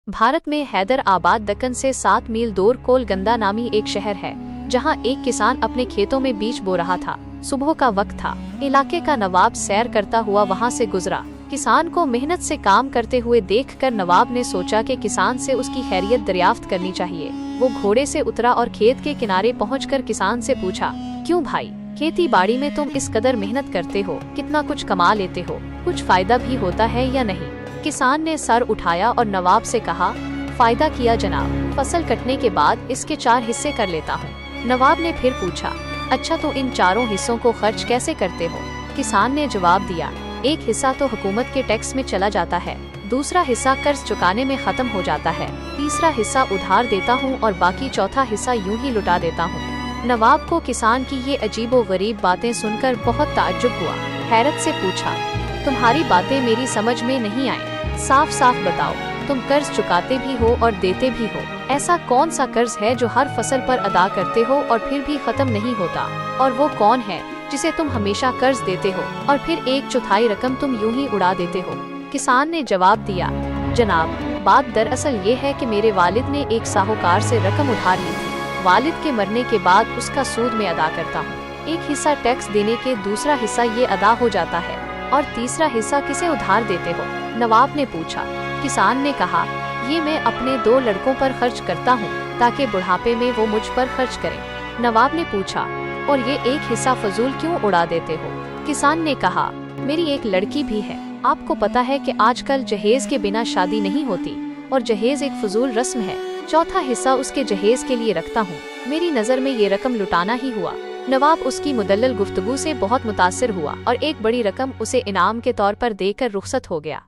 भारत में हैदराबाद दक्कन से 7 मील दूर कोलगंदा नामी एक शहर है, जहां एक किसान अपने खेतों में बीज बो रहा था। सुबह का वक्त था। इलाके का नवाब सैर करता हुआ वहां से गुजरा। किसान को मेहनत से काम करते हुए देखकर नवाब ने सोचा कि किसान से उसकी खैरियत दरियाफ्त करनी चाहिए। वो घोड़े से उतरा और खेत के किनारे पहुंचकर किसान से पूछा, क्यों भाई, खेती बाड़ी में तुम इस कदर मेहनत करते हो, कितना कुछ कमा लेते हो, कुछ फायदा भी होता है या नहीं? किसान ने सर उठाया और नवाब से कहा, फायदा किया जनाब, फसल कटने के बाद इसके 4 हिस्से कर लेता हूँ। नवाब ने फिर पूछा, अच्छा तो इन चारों हिस्सों को खर्च कैसे करते हो? किसान ने जवाब दिया, एक हिस्सा तो हुकूमत के टैक्स में चला जाता है, दूसरा हिस्सा कर्ज चुकाने में खत्म हो जाता है, तीसरा हिस्सा उधार देता हूँ और बाकी चौथा हिस्सा यूं ही लुटा देता हूँ। नवाब को किसान की ये अजीबो गरीब बातें सुनकर बहुत ताज्जुब हुआ। हैरत से पूछा, तुम्हारी बातें मेरी समझ में नहीं आई, साफ साफ बताओ, तुम कर्ज चुकाते भी हो और देते भी हो, ऐसा कौन सा कर्ज है जो हर फसल पर अदा करते हो और फिर भी खत्म नहीं होता? और वो कौन है जिसे तुम हमेशा कर्ज देते हो और फिर 1/4 रकम तुम यूं ही उड़ा देते हो? किसान ने जवाब दिया, जनाब, बात दरअसल ये है कि मेरे वालिद ने एक साहूकार से रकम उधार ली थी। वालिद के मरने के बाद उसका सूद में अदा करता हूँ। एक हिस्सा टैक्स देने के, दूसरा हिस्सा ये अदा हो जाता है और तीसरा हिस्सा किसे उधार देते हो? नवाब ने पूछा। किसान ने कहा, ये मैं अपने 2 लड़कों पर खर्च करता हूँ ताकि बुढ़ापे में वो मुझ पर खर्च करें। नवाब ने पूछा, और ये एक हिस्सा फजूल क्यों उड़ा देते हो? किसान ने कहा, मेरी एक लड़की भी है। आपको पता है कि आजकल जहेज के बिना शादी नहीं होती और जहेज एक फजूल रस्म है। चौथा हिस्सा उसके जहेज के लिए रखता हूँ। मेरी नज़र में ये रकम लुटाना ही हुआ। नवाब उसकी मुदल्लल गुफ्तगू से बहुत मुतासिर हुआ और एक बड़ी रकम उसे इनाम के तौर पर देकर रुखसत हो गया।